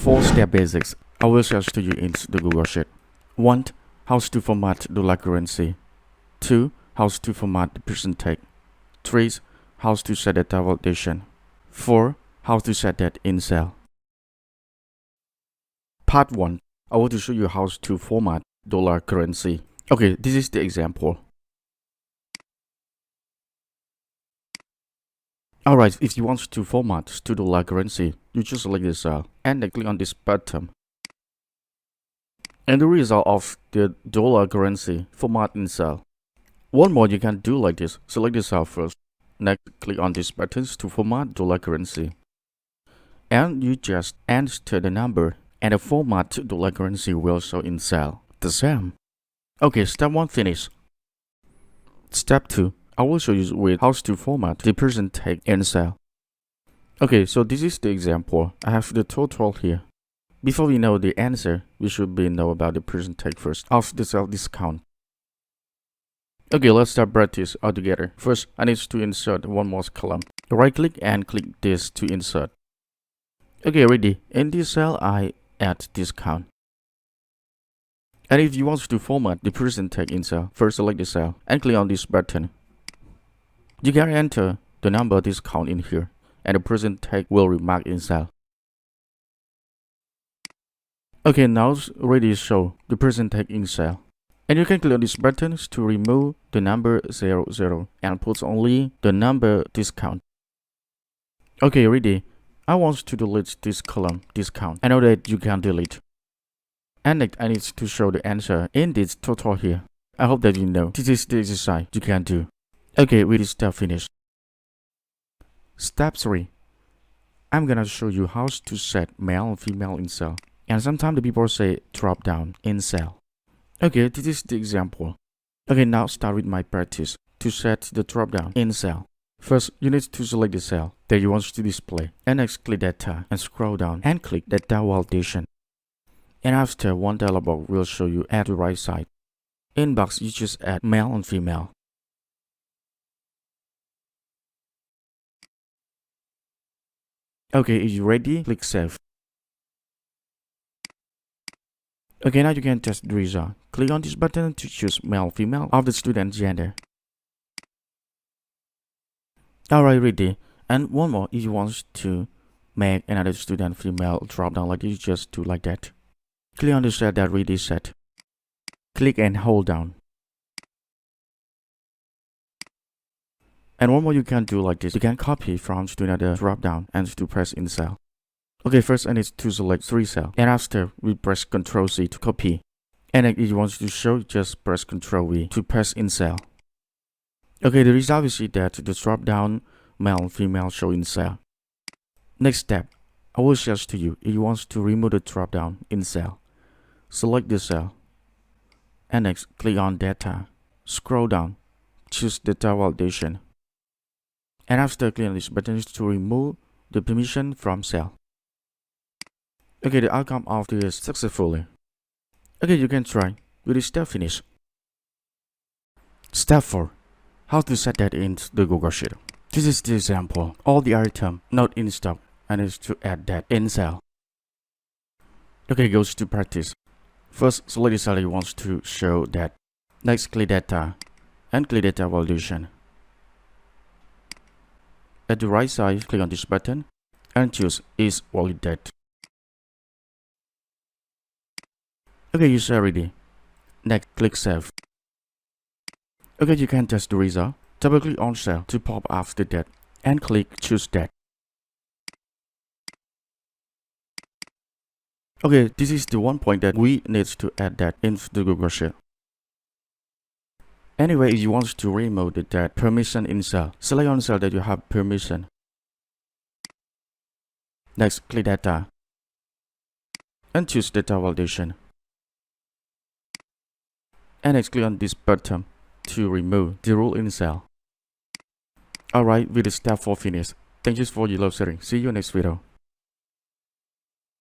4-step basics. I will share to you in the Google Sheet. 1. How to format dollar currency. 2. How to format the percentage. 3. How to set data validation. 4. How to set that in cell. Part 1. I want to show you how to format dollar currency. Okay, this is the example. Alright, if you want to format to dollar currency, you just select the cell and then click on this button. And the result of the dollar currency format in cell. One more you can do like this. Select the cell first. Next, click on these buttons to format dollar currency. And you just enter the number and the format dollar currency will show in cell. The same. Okay, step 1 finished. Step 2. I will show you with how to format the percentage in cell. Okay, so this is the example. I have the total here. Before we know the answer, we should know about the percentage first of the cell discount. Okay, let's start practice all together. First, I need to insert one more column. Right click and click this to insert. Okay, ready. In this cell, I add discount. And if you want to format the percentage in cell, first select the cell and click on this button. You can enter the number discount in here, and the percentage will be marked in cell. Okay, now it's ready to show the percentage in cell. And you can click on these buttons to remove the number 00 and put only the number discount. Okay, ready. I want to delete this column discount. I know that you can delete. And next, I need to show the answer in this total here. I hope that you know this is the exercise you can do. Okay, with this step finished. Step 3. I'm gonna show you how to set male and female in cell. And sometimes the people say drop down in cell. Okay, this is the example. Okay, now start with my practice to set the drop down in cell. First, you need to select the cell that you want to display. And next, click data and scroll down and click data validation. And after, one dialog box will show you at the right side. In box, you just add male and female. Okay, if you're ready, click save. Okay, now you can test the result. Click on this button to choose male, female of the student gender. Alright, ready. And one more, if you want to make another student female drop down like this, just do like that. Click on the cell that ready set. Click and hold down. And one more you can do like this. You can copy from to another drop down and to press in cell. Okay, first I need to select 3 cells. And after, we press Ctrl C to copy. And if you want to show, just press Ctrl V to press in cell. Okay, the result you see that the drop down male and female show in cell. Next step, I will suggest to you if you want to remove the drop down in cell. Select the cell. And next, click on data. Scroll down. Choose data validation. And after clicking on this button is to remove the permission from cell. Okay, the outcome of this is successfully. Okay, you can try. With this step finished. Step 4. How to set that in the Google Sheet. This is the example. All the item not in stock and is to add that in cell. Okay, goes to practice. First, select the cell you want to show that. Next, click data and click data validation. At the right side, click on this button and choose is validate. Okay, you are ready. Next, click save. Okay, you can test the result. Double click on cell to pop up the date and click choose date. Okay, this is the one point that we need to add that into the Google Sheet. Anyway, if you want to remove the date permission in cell, select on cell that you have permission. Next, click data and choose data validation. And next, click on this button to remove the rule in cell. Alright, with the step 4 finished. Thank you for your love sharing. See you next video.